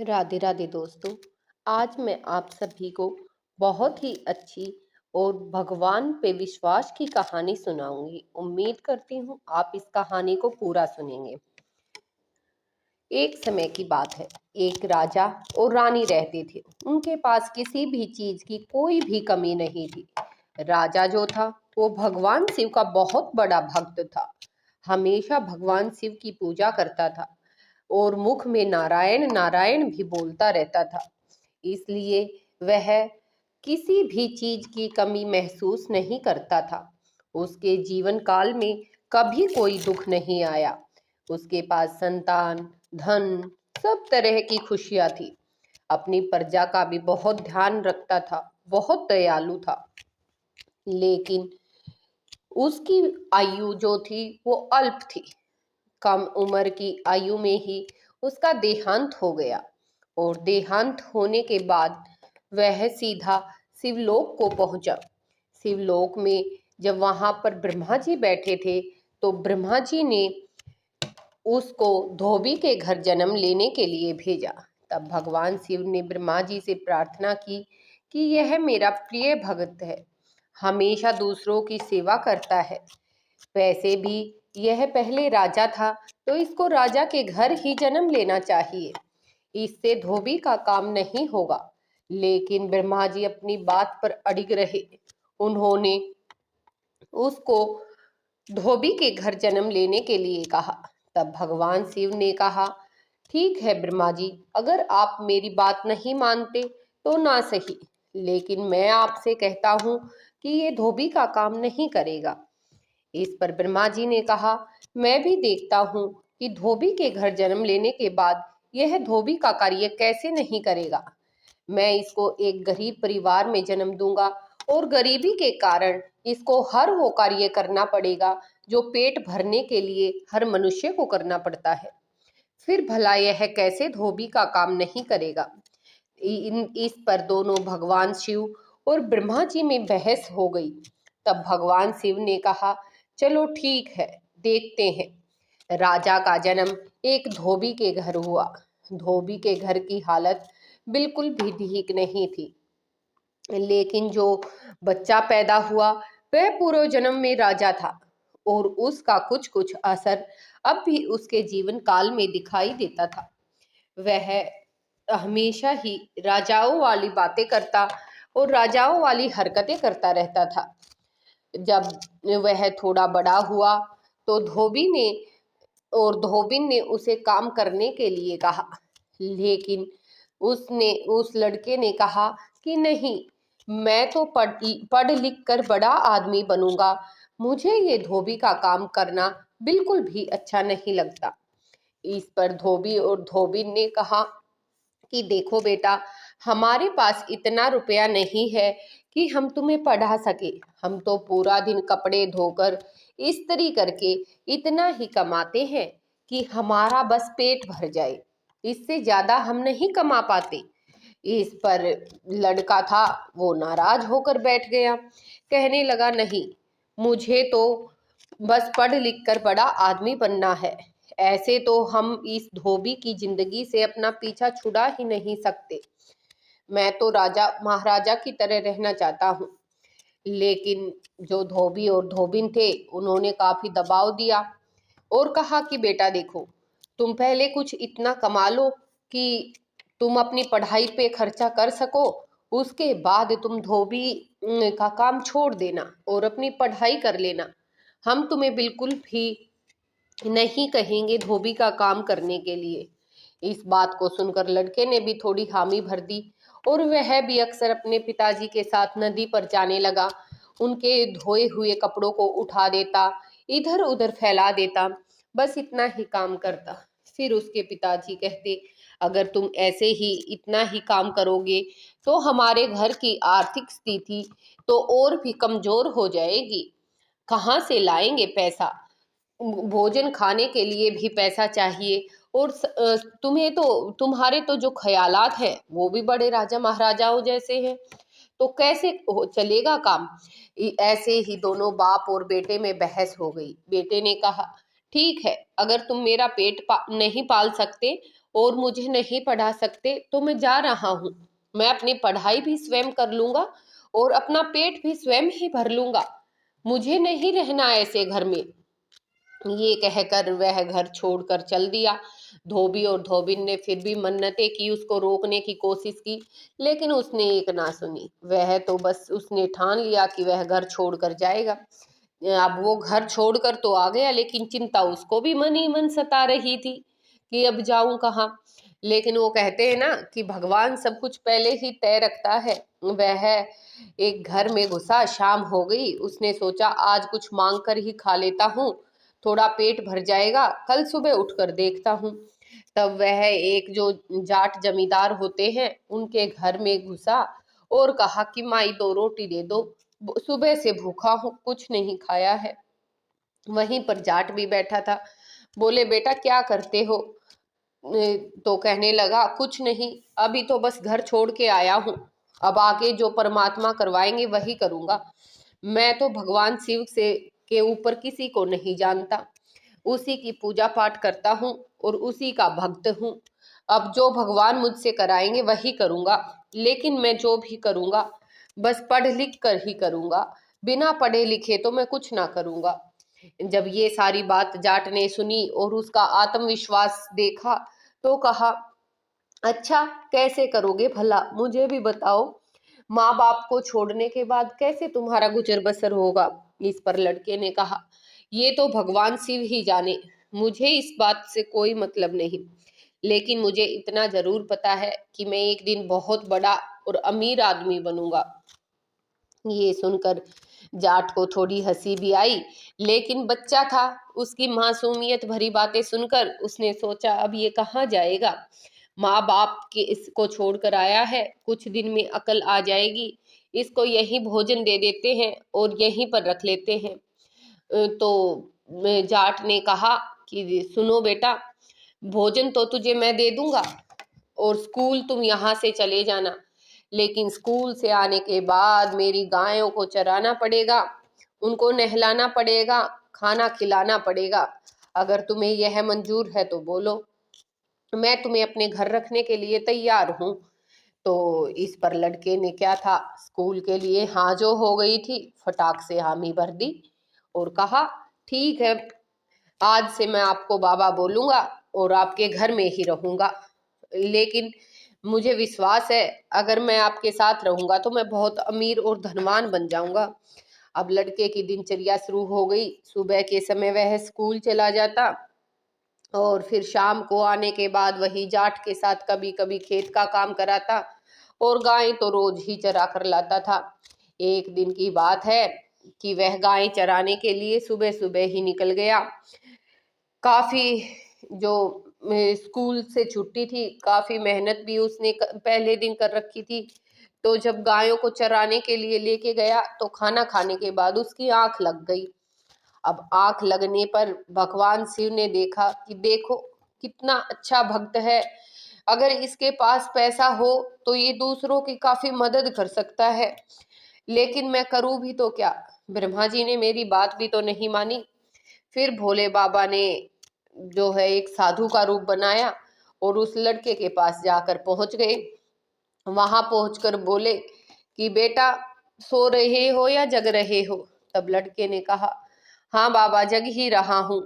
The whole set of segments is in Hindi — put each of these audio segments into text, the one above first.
राधे राधे दोस्तों। आज मैं आप सभी को बहुत ही अच्छी और भगवान पे विश्वास की कहानी सुनाऊंगी। उम्मीद करती हूँ आप इस कहानी को पूरा सुनेंगे। एक समय की बात है। एक राजा और रानी रहते थे। उनके पास किसी भी चीज की कोई भी कमी नहीं थी। राजा जो था वो भगवान शिव का बहुत बड़ा भक्त था। हमेशा भगवान शिव की पूजा करता था और मुख में नारायण नारायण भी बोलता रहता था। इसलिए वह किसी भी चीज की कमी महसूस नहीं करता था। उसके जीवन काल में कभी कोई दुख नहीं आया। उसके पास संतान, धन, सब तरह की खुशियां थी। अपनी प्रजा का भी बहुत ध्यान रखता था, बहुत दयालु था। लेकिन उसकी आयु जो थी वो अल्प थी। कम उम्र की आयु में ही उसका देहांत हो गया और देहांत होने के बाद वह सीधा शिवलोक को पहुंचा। शिवलोक में जब वहां पर ब्रह्मा जी बैठे थे तो ब्रह्मा जी ने उसको धोबी के घर जन्म लेने के लिए भेजा। तब भगवान शिव ने ब्रह्मा जी से प्रार्थना की कि यह मेरा प्रिय भक्त है, हमेशा दूसरों की सेवा करता है। वैसे भी यह पहले राजा था तो इसको राजा के घर ही जन्म लेना चाहिए। इससे धोबी का काम नहीं होगा। लेकिन ब्रह्मा जी अपनी बात पर अड़िग रहे। उन्होंने उसको धोबी के घर जन्म लेने के लिए कहा। तब भगवान शिव ने कहा, ठीक है ब्रह्मा जी, अगर आप मेरी बात नहीं मानते तो ना सही, लेकिन मैं आपसे कहता हूँ कि ये धोबी का काम नहीं करेगा। इस पर ब्रह्मा जी ने कहा, मैं भी देखता हूँ कि धोबी के घर जन्म लेने के बाद यह धोबी का कार्य कैसे नहीं करेगा। मैं इसको एक गरीब परिवार में जन्म दूंगा और गरीबी के कारण इसको हर वो कार्य करना पड़ेगा जो पेट भरने के लिए हर मनुष्य को करना पड़ता है। फिर भला यह कैसे धोबी का काम नहीं करेगा। इस पर दोनों भगवान शिव और ब्रह्मा जी में बहस हो गई। तब भगवान शिव ने कहा, चलो ठीक है, देखते हैं। राजा का जन्म एक धोबी के घर हुआ। धोबी के घर की हालत बिल्कुल भी ठीक नहीं थी। लेकिन जो बच्चा पैदा हुआ वह पूर्व जन्म में राजा था और उसका कुछ कुछ असर अब भी उसके जीवन काल में दिखाई देता था। वह हमेशा ही राजाओं वाली बातें करता और राजाओं वाली हरकतें करता रहता था। जब वह थोड़ा बड़ा हुआ तो धोबिन ने उसे काम करने के लिए कहा। लेकिन उस लड़के ने कहा कि नहीं, मैं तो पढ़ लिख कर बड़ा आदमी बनूंगा, मुझे ये धोबी का काम करना बिल्कुल भी अच्छा नहीं लगता। इस पर धोबी और धोबिन ने कहा कि देखो बेटा, हमारे पास इतना रुपया नहीं है कि हम तुम्हें पढ़ा सके। हम तो पूरा दिन कपड़े धोकर इस्त्री करके इतना ही कमाते हैं कि हमारा बस पेट भर जाए, इससे ज्यादा हम नहीं कमा पाते। इस पर लड़का था वो नाराज होकर बैठ गया। कहने लगा, नहीं, मुझे तो बस पढ़ लिख कर बड़ा आदमी बनना है। ऐसे तो हम इस धोबी की जिंदगी से अपना पीछा छुड़ा ही नहीं सकते। मैं तो राजा महाराजा की तरह रहना चाहता हूँ। लेकिन जो धोबी और धोबिन थे उन्होंने काफी दबाव दिया और कहा कि बेटा देखो, तुम पहले कुछ इतना कमा लो कि तुम अपनी पढ़ाई पे खर्चा कर सको, उसके बाद तुम धोबी का काम छोड़ देना और अपनी पढ़ाई कर लेना। हम तुम्हें बिल्कुल भी नहीं कहेंगे धोबी का काम करने के लिए। इस बात को सुनकर लड़के ने भी थोड़ी हामी भर दी और वह भी अक्सर अपने पिताजी के साथ नदी पर जाने लगा। उनके धोए हुए कपड़ों को उठा देता, इधर उधर फैला देता, बस इतना ही काम करता। फिर उसके पिताजी कहते, अगर तुम ऐसे ही इतना ही काम करोगे तो हमारे घर की आर्थिक स्थिति तो और भी कमजोर हो जाएगी। कहाँ से लाएंगे पैसा? भोजन खाने के लिए भी पैसा चाहिए और तुम्हें तो तुम्हारे तो जो ख्यालात हैं वो भी बड़े राजा महाराजाओं जैसे हैं, तो कैसे चलेगा काम। ऐसे ही दोनों बाप और बेटे में बहस हो गई। बेटे ने कहा, ठीक है, अगर तुम मेरा पेट नहीं पाल सकते और मुझे नहीं पढ़ा सकते तो मैं जा रहा हूँ। मैं अपनी पढ़ाई भी स्वयं कर लूंगा और अपना पेट भी स्वयं ही भर लूंगा। मुझे नहीं रहना ऐसे घर में। ये कहकर वह घर छोड़कर चल दिया। धोबी और धोबिन ने फिर भी मन्नतें की, उसको रोकने की कोशिश की, लेकिन उसने एक ना सुनी। वह तो बस उसने ठान लिया कि वह घर छोड़कर जाएगा। अब वो घर छोड़कर तो आ गया, लेकिन चिंता उसको भी मन ही मन सता रही थी कि अब जाऊं कहाँ। लेकिन वो कहते हैं ना कि भगवान सब कुछ पहले ही तय रखता है। वह एक घर में घुसा, शाम हो गई। उसने सोचा आज कुछ मांग कर ही खा लेता हूँ, थोड़ा पेट भर जाएगा, कल सुबह उठकर देखता हूँ। तब वह एक जो जाट जमींदार होते हैं उनके घर में घुसा और कहा कि माई 2 रोटी दे दो, सुबह से भूखा हूँ, कुछ नहीं खाया है। वहीं पर जाट भी बैठा था। बोले बेटा क्या करते हो? तो कहने लगा कुछ नहीं, अभी तो बस घर छोड़ के आया हूँ, अब आगे जो परमात्मा करवाएंगे वही करूंगा। मैं तो भगवान शिव से के ऊपर किसी को नहीं जानता, उसी की पूजा पाठ करता हूँ और उसी का भक्त हूँ। अब जो भगवान मुझसे कराएंगे वही करूंगा, लेकिन मैं जो भी करूंगा बस पढ़ लिख कर ही करूंगा, बिना पढ़े लिखे तो मैं कुछ ना करूंगा। जब ये सारी बात जाट ने सुनी और उसका आत्मविश्वास देखा तो कहा अच्छा कैसे करोगे भला, मुझे भी बताओ। माँ बाप को छोड़ने के बाद कैसे तुम्हारा गुजर बसर होगा? इस पर लड़के ने कहा ये तो भगवान शिव ही जाने, मुझे इस बात से कोई मतलब नहीं। लेकिन मुझे इतना जरूर पता है कि मैं एक दिन बहुत बड़ा और अमीर आदमी बनूंगा। ये सुनकर जाट को थोड़ी हंसी भी आई, लेकिन बच्चा था, उसकी मासूमियत भरी बातें सुनकर उसने सोचा अब ये कहाँ जाएगा। माँ बाप के इसको छोड़कर आया है, कुछ दिन में अकल आ जाएगी, इसको यहीं भोजन दे देते हैं और यहीं पर रख लेते हैं। तो जाट ने कहा कि सुनो बेटा, भोजन तो तुझे मैं दे दूंगा और स्कूल तुम यहाँ से चले जाना, लेकिन स्कूल से आने के बाद मेरी गायों को चराना पड़ेगा, उनको नहलाना पड़ेगा, खाना खिलाना पड़ेगा। अगर तुम्हें यह मंजूर है तो बोलो, मैं तुम्हें अपने घर रखने के लिए तैयार हूँ। तो इस पर लड़के ने क्या था, स्कूल के लिए हाँ जो हो गई थी, फटाक से हामी भर दी और कहा ठीक है, आज से मैं आपको बाबा बोलूंगा और आपके घर में ही रहूंगा। लेकिन मुझे विश्वास है अगर मैं आपके साथ रहूंगा तो मैं बहुत अमीर और धनवान बन जाऊंगा। अब लड़के की दिनचर्या शुरू हो गई। सुबह के समय वह स्कूल चला जाता और फिर शाम को आने के बाद वही जाट के साथ कभी कभी खेत का काम कराता और गाय तो रोज ही चरा कर लाता था। एक दिन की बात है कि वह गाय चराने के लिए सुबह सुबह ही निकल गया। काफी जो स्कूल से छुट्टी थी, काफी मेहनत भी उसने पहले दिन कर रखी थी। तो जब गायों को चराने के लिए लेके गया तो खाना खाने के बाद उसकी आंख लग गई। अब आंख लगने पर भगवान शिव ने देखा कि देखो कितना अच्छा भक्त है, अगर इसके पास पैसा हो तो ये दूसरों की काफी मदद कर सकता है, लेकिन मैं करूं भी तो क्या? ब्रह्मा जी ने मेरी बात भी तो नहीं मानी। फिर भोले बाबा ने जो है एक साधु का रूप बनाया और उस लड़के के पास जाकर पहुंच गए। वहां पहुंचकर बोले कि बेटा सो रहे हो या जग रहे हो? तब लड़के ने कहा हाँ बाबा जग ही रहा हूँ,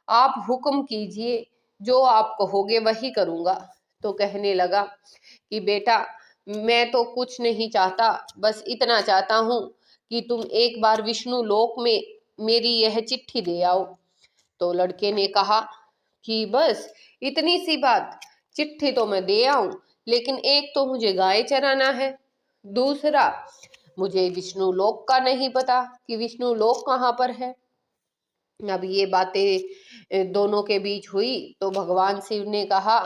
आप हुक्म कीजिए, जो आप कहोगे वही करूंगा। तो कहने लगा कि बेटा मैं तो कुछ नहीं चाहता, बस इतना चाहता हूँ कि तुम एक बार विष्णु लोक में मेरी यह चिट्ठी दे आओ। तो लड़के ने कहा कि बस इतनी सी बात, चिट्ठी तो मैं दे आऊं, लेकिन एक तो मुझे गाय चराना है, दूसरा मुझे विष्णु लोक का नहीं पता कि विष्णु लोक कहाँ पर है। अब ये बातें दोनों के बीच हुई तो भगवान शिव ने कहा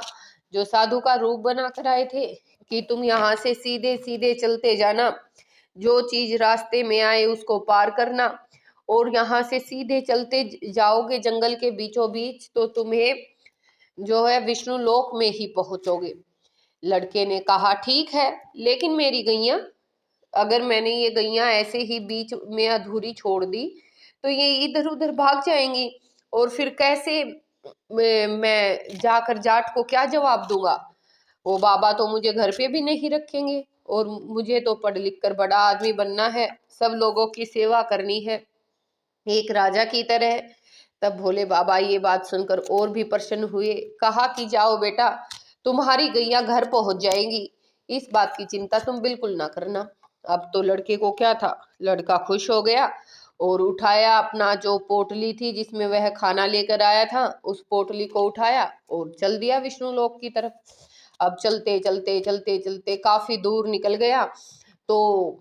जो साधु का रूप बना कर आए थे कि तुम यहाँ से सीधे सीधे चलते जाना, जो चीज रास्ते में आए उसको पार करना और यहाँ से सीधे चलते जाओगे जंगल के बीचों बीच तो तुम्हें जो है विष्णु लोक में ही पहुंचोगे। लड़के ने कहा ठीक है, लेकिन मेरी गैया, अगर मैंने ये गैया ऐसे ही बीच में अधूरी छोड़ दी तो ये इधर उधर भाग जाएंगी और फिर कैसे मैं जाकर जाट को क्या जवाब दूंगा? वो बाबा तो मुझे घर पे भी नहीं रखेंगे, और मुझे तो पढ़ लिख कर बड़ा आदमी बनना है, सब लोगों की सेवा करनी है एक राजा की तरह। तब भोले बाबा ये बात सुनकर और भी प्रसन्न हुए। कहा कि जाओ बेटा, तुम्हारी गैया घर पहुंच जाएंगी, इस बात की चिंता तुम बिल्कुल ना करना। अब तो लड़के को क्या था, लड़का खुश हो गया और उठाया अपना जो पोटली थी जिसमें वह खाना लेकर आया था, उस पोटली को उठाया और चल दिया विष्णु लोक की तरफ। अब चलते चलते चलते चलते काफी दूर निकल गया तो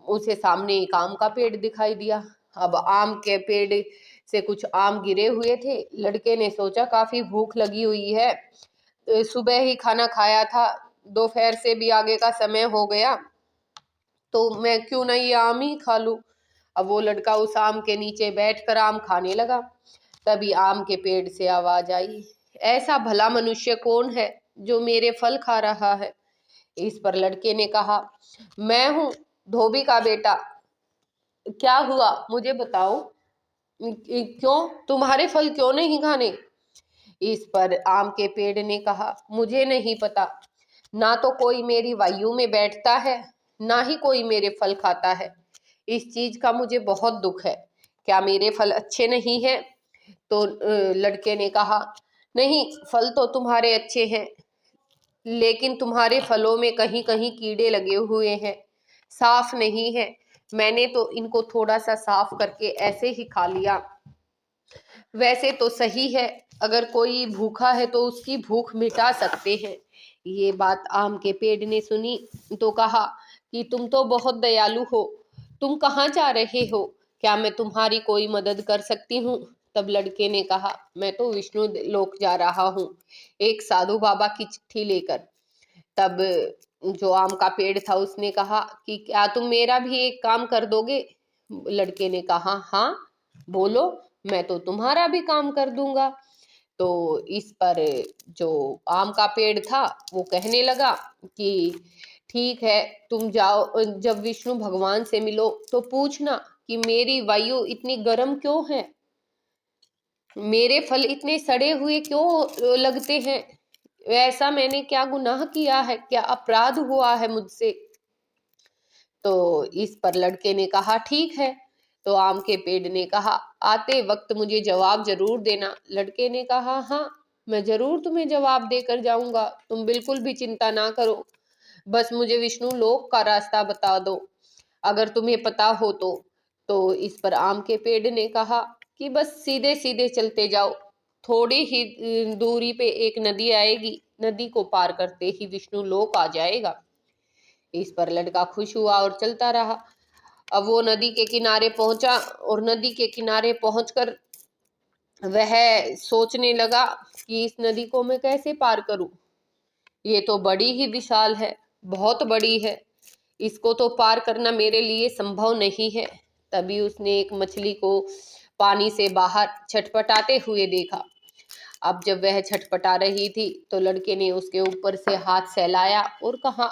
उसे सामने एक आम का पेड़ दिखाई दिया। अब आम के पेड़ से कुछ आम गिरे हुए थे। लड़के ने सोचा काफी भूख लगी हुई है, सुबह ही खाना खाया था, दोपहर से भी आगे का समय हो गया, तो मैं क्यों ना ये आम ही खा लूं। अब वो लड़का उस आम के नीचे बैठकर आम खाने लगा। तभी आम के पेड़ से आवाज आई, ऐसा भला मनुष्य कौन है जो मेरे फल खा रहा है? इस पर लड़के ने कहा, मैं हूँ, धोबी का बेटा। क्या हुआ मुझे बताओ, क्यों तुम्हारे फल क्यों नहीं खाने? इस पर आम के पेड़ ने कहा, मुझे नहीं पता, ना तो कोई मेरी वायु में बैठता है, ना ही कोई मेरे फल खाता है। इस चीज का मुझे बहुत दुख है। क्या मेरे फल अच्छे नहीं हैं? तो लड़के ने कहा, नहीं, फल तो तुम्हारे अच्छे हैं, लेकिन तुम्हारे फलों में कहीं कहीं कीड़े लगे हुए हैं, साफ नहीं है। मैंने तो इनको थोड़ा सा साफ करके ऐसे ही खा लिया। वैसे तो सही है, अगर कोई भूखा है तो उसकी भूख मिटा सकते हैं। ये बात आम के पेड़ ने सुनी तो कहा कि तुम तो बहुत दयालु हो, तुम कहाँ जा रहे हो? क्या मैं तुम्हारी कोई मदद कर सकती हूँ? तब लड़के ने कहा, मैं तो विष्णु लोक जा रहा हूँ, एक साधु बाबा की चिट्ठी लेकर। तब जो आम का पेड़ था उसने कहा कि क्या तुम मेरा भी एक काम कर दोगे? लड़के ने कहा, हाँ बोलो, मैं तो तुम्हारा भी काम कर दूंगा। तो इस पर जो आम का पेड़ था वो कहने लगा कि ठीक है, तुम जाओ, जब विष्णु भगवान से मिलो तो पूछना कि मेरी वायु इतनी गर्म क्यों है, मेरे फल इतने सड़े हुए क्यों लगते हैं, ऐसा मैंने क्या गुनाह किया है, क्या अपराध हुआ है मुझसे? तो इस पर लड़के ने कहा, ठीक है। तो आम के पेड़ ने कहा, आते वक्त मुझे जवाब जरूर देना। लड़के ने कहा, हाँ, मैं जरूर तुम्हें जवाब देकर जाऊंगा, तुम बिल्कुल भी चिंता ना करो, बस मुझे विष्णु लोक का रास्ता बता दो, अगर तुम्हें पता हो तो। तो इस पर आम के पेड़ ने कहा कि बस सीधे सीधे चलते जाओ, थोड़ी ही दूरी पे एक नदी आएगी, नदी को पार करते ही विष्णु लोक आ जाएगा। इस पर लड़का खुश हुआ और चलता रहा। अब वो नदी के किनारे पहुंचा और नदी के किनारे पहुंचकर वह सोचने लगा कि इस नदी को मैं कैसे पार करूं, ये तो बड़ी ही विशाल है, बहुत बड़ी है, इसको तो पार करना मेरे लिए संभव नहीं है। तभी उसने एक मछली को पानी से बाहर छटपटाते हुए देखा। अब जब वह छटपटा रही थी तो लड़के ने उसके ऊपर से हाथ सहलाया और कहा,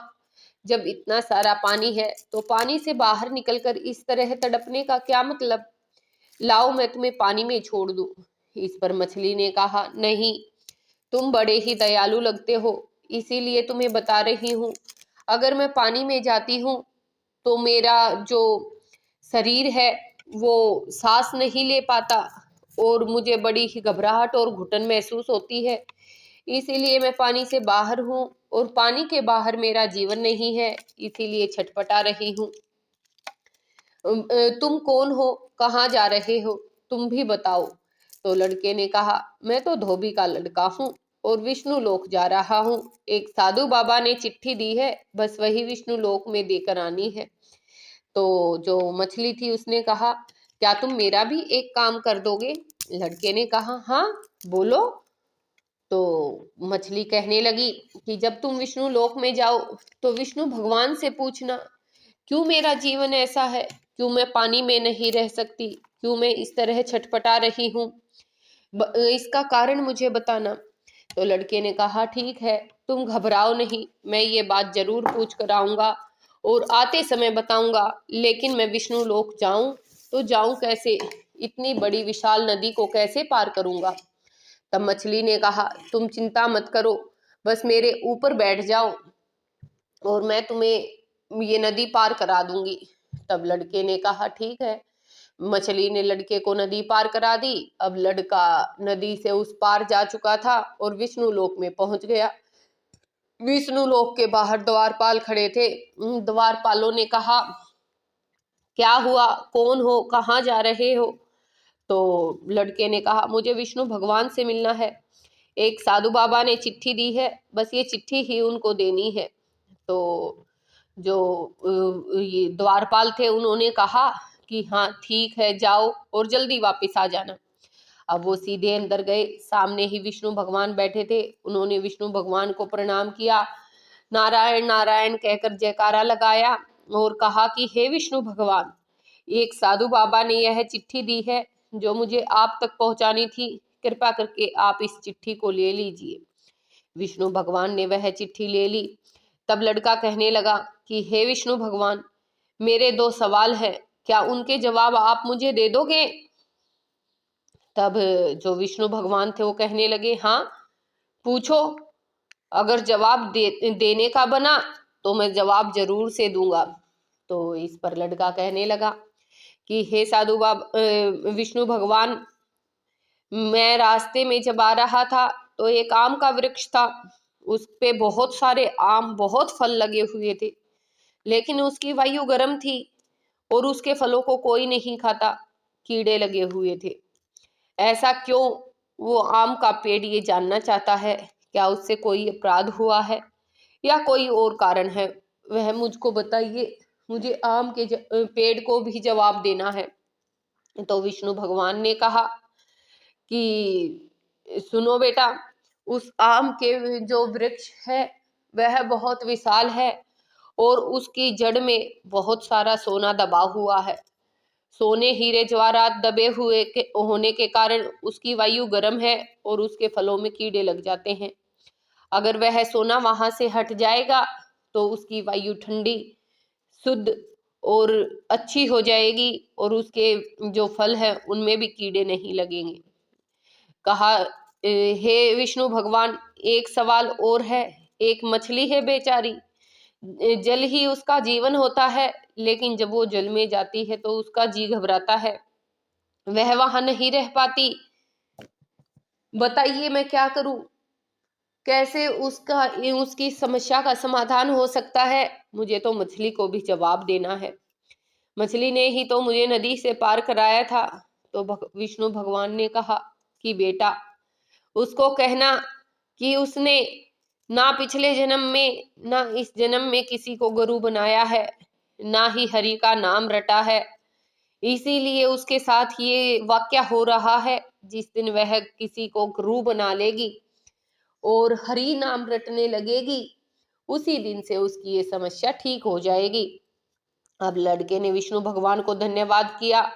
जब इतना सारा पानी है तो पानी से बाहर निकलकर इस तरह तड़पने का क्या मतलब? लाओ मैं तुम्हें पानी में छोड़ दूं। इस पर मछली ने कहा, नहीं, तुम बड़े ही दयालु लगते हो, इसीलिए तुम्हें बता रही हूँ। अगर मैं पानी में जाती हूँ तो मेरा जो शरीर है वो सांस नहीं ले पाता और मुझे बड़ी ही घबराहट और घुटन महसूस होती है, इसीलिए मैं पानी से बाहर हूँ और पानी के बाहर मेरा जीवन नहीं है, इसीलिए छटपटा रही हूँ। तुम कौन हो, कहाँ जा रहे हो, तुम भी बताओ। तो लड़के ने कहा, मैं तो धोबी का लड़का हूँ और विष्णु लोक जा रहा हूँ, एक साधु बाबा ने चिट्ठी दी है, बस वही विष्णु लोक में देकर आनी है। तो जो मछली थी उसने कहा, क्या तुम मेरा भी एक काम कर दोगे? लड़के ने कहा, हाँ बोलो। तो मछली कहने लगी कि जब तुम विष्णु लोक में जाओ तो विष्णु भगवान से पूछना, क्यों मेरा जीवन ऐसा है, क्यों मैं पानी में नहीं रह सकती, क्यों मैं इस तरह छटपटा रही हूँ, इसका कारण मुझे बताना। तो लड़के ने कहा, ठीक है, तुम घबराओ नहीं, मैं ये बात जरूर पूछ कर आऊंगा और आते समय बताऊंगा, लेकिन मैं विष्णु लोक जाऊं तो जाऊं कैसे, इतनी बड़ी विशाल नदी को कैसे पार करूंगा? तब मछली ने कहा, तुम चिंता मत करो, बस मेरे ऊपर बैठ जाओ और मैं तुम्हें ये नदी पार करा दूंगी। तब लड़के ने कहा, ठीक है। मछली ने लड़के को नदी पार करा दी। अब लड़का नदी से उस पार जा चुका था और विष्णु लोक में पहुंच गया। विष्णु लोक के बाहर द्वारपाल खड़े थे। उन द्वारपालों ने कहा, क्या हुआ, कौन हो, कहाँ जा रहे हो? तो लड़के ने कहा, मुझे विष्णु भगवान से मिलना है। एक साधु बाबा ने चिट्ठी दी है, बस ये चिट्ठी ही उनको देनी है। तो जो ये द्वारपाल थे उन्होंने कहा कि हाँ ठीक है, जाओ और जल्दी वापस आ जाना। अब वो सीधे अंदर गए। सामने ही विष्णु भगवान बैठे थे। उन्होंने विष्णु भगवान को प्रणाम किया, नारायण नारायण कहकर जयकारा लगाया और कहा कि हे विष्णु भगवान, एक साधु बाबा ने यह चिट्ठी दी है जो मुझे आप तक पहुंचानी थी। कृपा करके आप इस चिट्ठी को ले लीजिए। विष्णु भगवान ने वह चिट्ठी ले ली। तब लड़का कहने लगा कि हे विष्णु भगवान, मेरे दो सवाल हैं, क्या उनके जवाब आप मुझे दे दोगे? तब जो विष्णु भगवान थे वो कहने लगे, हाँ पूछो, अगर जवाब देने का बना तो मैं जवाब जरूर से दूंगा। तो इस पर लड़का कहने लगा कि हे साधु बाबा विष्णु भगवान, मैं रास्ते में जब आ रहा था तो एक आम का वृक्ष था। उस पे बहुत सारे आम, बहुत फल लगे हुए थे, लेकिन उसकी वायु गर्म थी और उसके फलों को कोई नहीं खाता, कीड़े लगे हुए थे। ऐसा क्यों? वो आम का पेड़ ये जानना चाहता है, क्या उससे कोई अपराध हुआ है या कोई और कारण है? वह मुझको बताइए, मुझे आम के पेड़ को भी जवाब देना है। तो विष्णु भगवान ने कहा कि सुनो बेटा, उस आम के जो वृक्ष है वह बहुत विशाल है और उसकी जड़ में बहुत सारा सोना दबा हुआ है। सोने हीरे जवाहरात दबे हुए होने के कारण उसकी वायु गर्म है और उसके फलों में कीड़े लग जाते हैं। अगर वह सोना वहां से हट जाएगा तो उसकी वायु ठंडी, शुद्ध और अच्छी हो जाएगी और उसके जो फल हैं उनमें भी कीड़े नहीं लगेंगे। कहा, हे विष्णु भगवान, एक सवाल और है। एक मछली है बेचारी, जल ही उसका जीवन होता है, लेकिन जब वो जल में जाती है तो उसका जी घबराता है, वह वहां नहीं रह पाती। बताइए मैं क्या करूं? कैसे उसका उसकी समस्या का समाधान हो सकता है? मुझे तो मछली को भी जवाब देना है। मछली ने ही तो मुझे नदी से पार कराया था। तो विष्णु भगवान ने कहा कि बेटा, उसको कहना कि उसने ना पिछले जन्म में ना इस जन्म में किसी को गुरु बनाया है, ना ही हरि का नाम रटा है, इसीलिए उसके साथ ये वाक्या हो रहा है। जिस दिन वह किसी को गुरु बना लेगी और हरि नाम रटने लगेगी, उसी दिन से उसकी ये समस्या ठीक हो जाएगी। अब लड़के ने विष्णु भगवान को धन्यवाद किया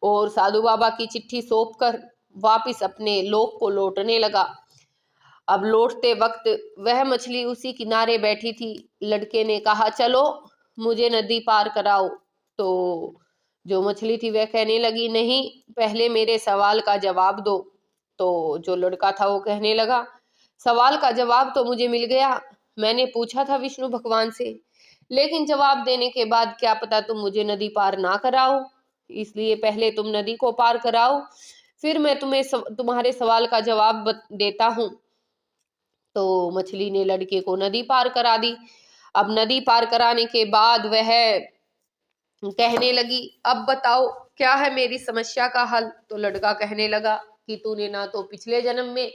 और साधु बाबा की चिट्ठी सौंपकर वापिस अपने लोक को लौटने लगा। अब लौटते वक्त वह मछली उसी किनारे बैठी थी। लड़के ने कहा, चलो मुझे नदी पार कराओ। तो जो मछली थी वह कहने लगी, नहीं, पहले मेरे सवाल का जवाब दो। तो जो लड़का था वो कहने लगा, सवाल का जवाब तो मुझे मिल गया, मैंने पूछा था विष्णु भगवान से, लेकिन जवाब देने के बाद क्या पता तुम मुझे नदी पार ना कराओ, इसलिए पहले तुम नदी को पार कराओ, फिर मैं तुम्हें तुम्हारे सवाल का जवाब देता हूँ। तो मछली ने लड़के को नदी पार करा दी। अब नदी पार कराने के बाद वह कहने लगी, अब बताओ क्या है मेरी समस्या का हल? तो लड़का कहने लगा कि तूने ना तो पिछले जन्म में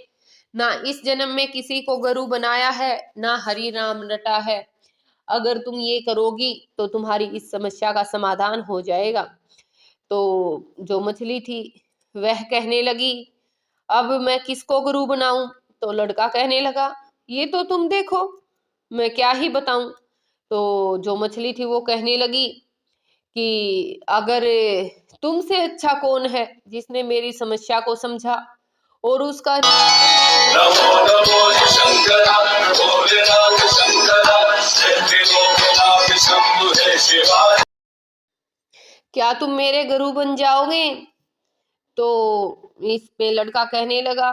ना इस जन्म में किसी को गुरु बनाया है, ना हरि नाम रटा है। अगर तुम ये करोगी तो तुम्हारी इस समस्या का समाधान हो जाएगा। तो जो मछली थी वह कहने लगी, अब मैं किसको गुरु बनाऊं? तो लड़का कहने लगा, ये तो तुम देखो, मैं क्या ही बताऊं। तो जो मछली थी वो कहने लगी कि अगर तुमसे अच्छा कौन है जिसने मेरी समस्या को समझा और उसका नमो नमो शंकरा भोलेनाथ शंकरा त्रिलोकनाथ शंभु है शिवाय, क्या तुम मेरे गुरु बन जाओगे? तो इस पे लड़का कहने लगा,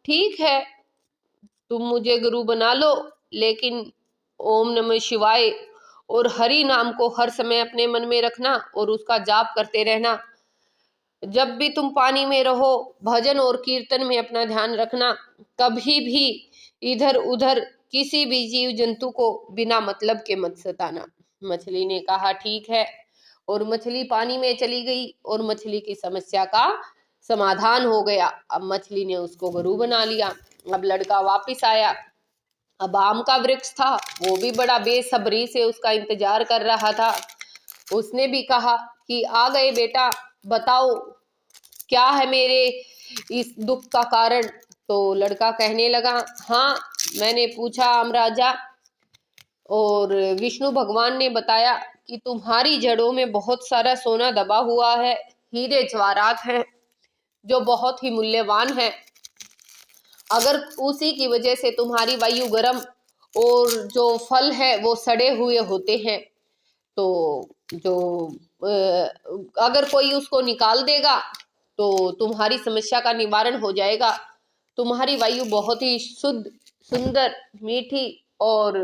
ठीक है, तुम मुझे गुरु बना लो, लेकिन ओम नमः शिवाय और हरि नाम को हर समय अपने मन में रखना और उसका जाप करते रहना। जब भी तुम पानी में रहो, भजन और कीर्तन में अपना ध्यान रखना। कभी भी इधर उधर किसी भी जीव जंतु को बिना मतलब के मत सताना। मछली ने कहा ठीक है, और मछली पानी में चली गई और मछली की समस्या का समाधान हो गया। अब मछली ने उसको गुरु बना लिया। अब लड़का वापिस आया। अब आम का वृक्ष था, वो भी बड़ा बेसब्री से उसका इंतजार कर रहा था। उसने भी कहा कि आ गए बेटा, बताओ क्या है मेरे इस दुख का कारण। तो लड़का कहने लगा, हाँ मैंने पूछा आम राजा, और विष्णु भगवान ने बताया कि तुम्हारी जड़ों में बहुत सारा सोना दबा हुआ है, हीरे जवाहरात हैं जो बहुत ही मूल्यवान है। अगर उसी की वजह से तुम्हारी वायु गर्म और जो फल है वो सड़े हुए होते हैं, तो जो अगर कोई उसको निकाल देगा तो तुम्हारी समस्या का निवारण हो जाएगा। तुम्हारी वायु बहुत ही शुद्ध, सुंदर, मीठी और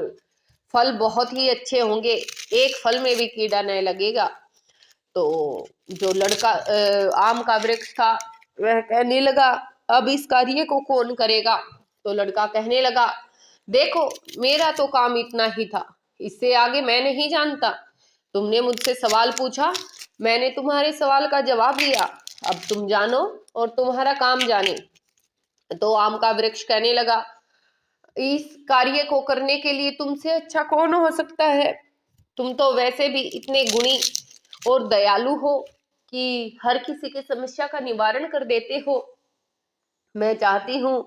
फल बहुत ही अच्छे होंगे, एक फल में भी कीड़ा नहीं लगेगा। तो जो लड़का आम का वृक्ष था वह कहने लगा, अब इस कार्य को कौन करेगा। तो लड़का कहने लगा, देखो मेरा तो काम इतना ही था, इससे आगे मैं नहीं जानता। तुमने मुझसे सवाल पूछा, मैंने तुम्हारे सवाल का जवाब दिया, अब तुम जानो और तुम्हारा काम जाने। तो आम का वृक्ष कहने लगा, इस कार्य को करने के लिए तुमसे अच्छा कौन हो सकता है। तुम तो वैसे भी इतने गुणी और दयालु हो कि हर किसी की समस्या का निवारण कर देते हो। मैं चाहती हूँ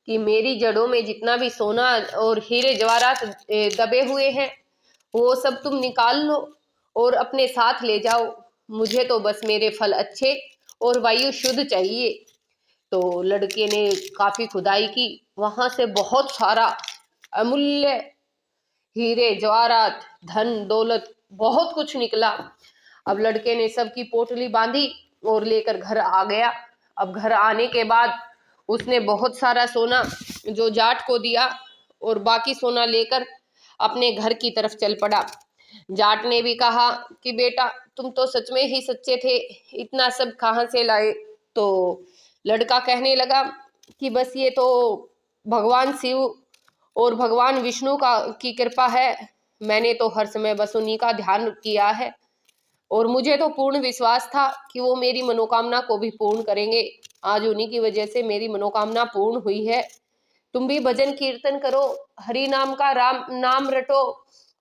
कि मेरी जड़ों में जितना भी सोना और हीरे जवाहरात दबे हुए हैं वो सब तुम निकाल लो और अपने साथ ले जाओ। मुझे तो बस मेरे फल अच्छे और वायु शुद्ध चाहिए। तो लड़के ने काफी खुदाई की, वहां से बहुत सारा अमूल्य हीरे जवाहरात, धन दौलत बहुत कुछ निकला। अब लड़के ने सबकी पोटली बांधी और लेकर घर आ गया। अब घर आने के बाद उसने बहुत सारा सोना जो जाट को दिया और बाकी सोना लेकर अपने घर की तरफ चल पड़ा। जाट ने भी कहा कि बेटा तुम तो सच में ही सच्चे थे, इतना सब कहाँ से लाए। तो लड़का कहने लगा कि बस ये तो भगवान शिव और भगवान विष्णु का की कृपा है, मैंने तो हर समय बस उन्हीं का ध्यान किया है और मुझे तो पूर्ण विश्वास था कि वो मेरी मनोकामना को भी पूर्ण करेंगे। आज उन्हीं की वजह से मेरी मनोकामना पूर्ण हुई है। तुम भी भजन कीर्तन करो, हरि नाम का राम नाम रटो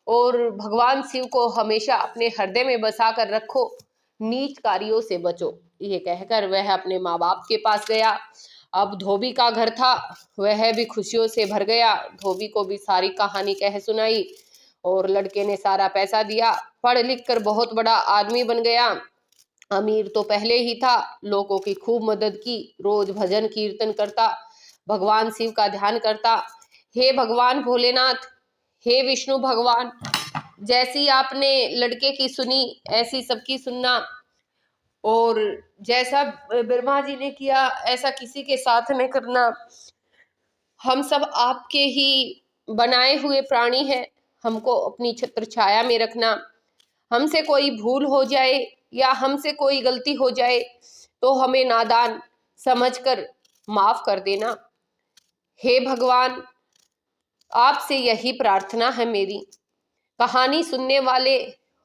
और भगवान शिव को हमेशा अपने हृदय में बसा कर रखो, नीच कार्यों से बचो। ये कहकर वह अपने माँ बाप के पास गया। अब धोबी का घर था, वह भी खुशियों से भर गया। धोबी को भी सारी कहानी कह सुनाई और लड़के ने सारा पैसा दिया, पढ़ लिख कर बहुत बड़ा आदमी बन गया। अमीर तो पहले ही था, लोगों की खूब मदद की, रोज भजन कीर्तन करता, भगवान शिव का ध्यान करता। हे भगवान भोलेनाथ, हे विष्णु भगवान, जैसी आपने लड़के की सुनी ऐसी सबकी सुनना, और जैसा ब्रह्मा जी ने किया ऐसा किसी के साथ न करना। हम सब आपके ही बनाए हुए प्राणी हैं, हमको अपनी छत्र छाया में रखना। हमसे कोई भूल हो जाए या हमसे कोई गलती हो जाए तो हमें नादान समझकर माफ कर देना। हे भगवान, आपसे यही प्रार्थना है मेरी। कहानी सुनने वाले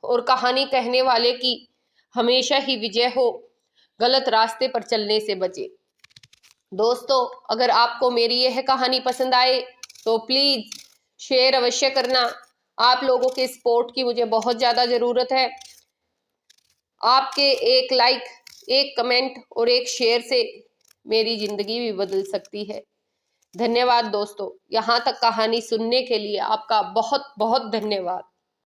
और कहानी कहने वाले की हमेशा ही विजय हो, गलत रास्ते पर चलने से बचे। दोस्तों, अगर आपको मेरी यह कहानी पसंद आए तो प्लीज शेयर अवश्य करना। आप लोगों के सपोर्ट की मुझे बहुत ज्यादा जरूरत है। आपके एक लाइक, एक कमेंट और एक शेयर से मेरी जिंदगी भी बदल सकती है। धन्यवाद दोस्तों, यहाँ तक कहानी सुनने के लिए आपका बहुत बहुत धन्यवाद।